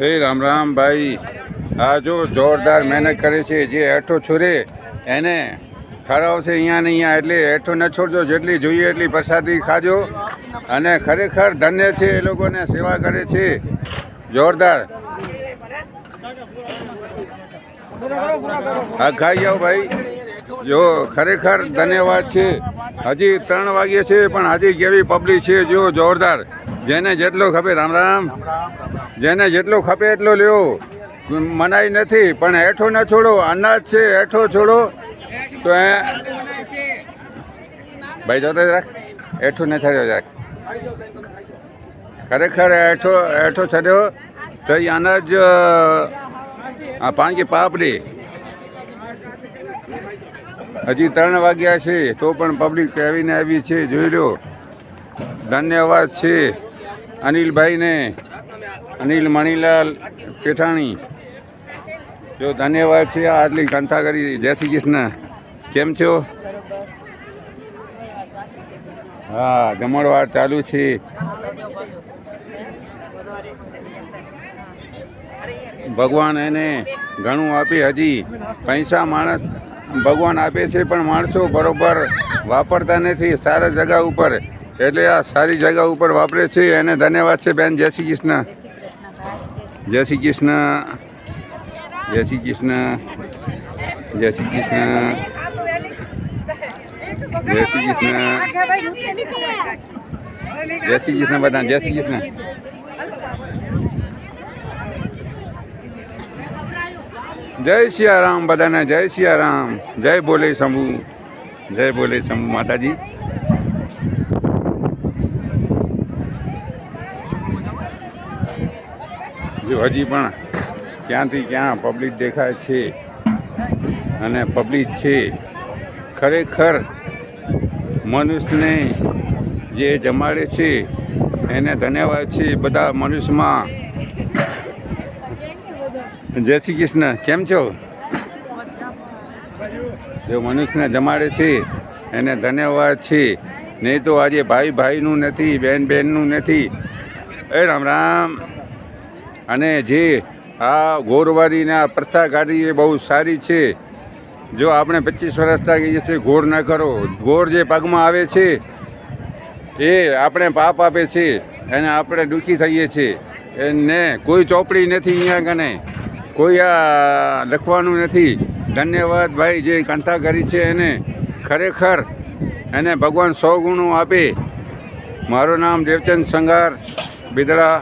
એ રામ રામ ભાઈ, આ જો જોરદાર મહેનત કરે છે. જે હેઠો છોરે એને ખરાવશે અહીંયા ને અહીંયા, એટલે હેઠો ન છોડજો. જેટલી જોઈએ એટલી પ્રસાદી ખાજો. અને ખરેખર ધન્ય છે, એ લોકોને સેવા કરે છે. જોરદાર. હા, ખાઈ જાઓ ભાઈ. જો ખરેખર ધન્યવાદ છે. હજી 3 વાગ્યે છે, પણ હજી કેવી પબ્લિક છે જો, જોરદાર. જેને જેટલો ખપે, રામ રામ, જેને જેટલો ખપે એટલો લ્યો, મનાઈ નથી. પણ હેઠો ન છોડો, અનાજ છે, હેઠો છોડો તો એ ભાઈ જોતો રાખ, હેઠું ન છડ્યો રાખ. ખરેખર હેઠો છડ્યો તો એ અનાજ પાણી પાપડી. હજી 3 વાગ્યા છે તો પણ પબ્લિક આવીને આવી છે, જોઈ લો. ધન્યવાદ છે અનિલભાઈને, અનિલ મણીલાલ પેઠાણી. જો ધન્યવાદ છે આટલી કંથા કરી. જય શ્રી કૃષ્ણ. કેમ છો? હા, જમણવાર ચાલુ છે. ભગવાન એને ઘણું આપે. હજી પૈસા માણસ ભગવાન આપે છે, પણ માણસો બરોબર વાપરતા નથી સારા જગ્યા ઉપર. એટલે આ સારી જગ્યા ઉપર વાપરે છે, એને ધન્યવાદ છે બેન. જય શ્રી કૃષ્ણ. જય શ્રી કૃષ્ણ. જય શ્રી કૃષ્ણ. જય શ્રી કૃષ્ણ. જય શ્રી કૃષ્ણ. જય શ્રી કૃષ્ણ બધા. જય શ્રી કૃષ્ણ. જય સિયારામ બધાને. જય સિયારામ. જય બોલે શંભુ. જય બોલે શંભુ માતાજી. જો હજી પણ ક્યાંથી ક્યાં પબ્લિક દેખાય છે, અને પબ્લિક છે. ખરેખર મનુષ્યને જે જમાડે છે એને ધન્યવાદ છે બધા મનુષ્યમાં. જય શ્રી કૃષ્ણ. કેમ છો? જો મનુષ્યને જમાડે છે એને ધન્યવાદ છે. નહીં તો આજે ભાઈ ભાઈનું નથી, બહેન બહેનનું નથી. એ રામ રામ. અને જે આ ગોરવારીને આ પ્રથા કાઢી એ બહુ સારી છે. જો આપણે 25 વર્ષથી કહીએ છીએ ઘોર ન કરો. ઘોર જે પગમાં આવે છે એ આપણે પાપ આપે છે, અને આપણે દુઃખી થઈએ છીએ. એને કોઈ ચોપડી નથી અહીંયા કને, કોઈ આ લખવાનું નથી. ધન્યવાદ ભાઈ, જે કંથા કરી છે એને. ખરેખર એને ભગવાન 100 ગુણો આપે. મારું નામ દેવચંદ સંઘાર, બિદડા.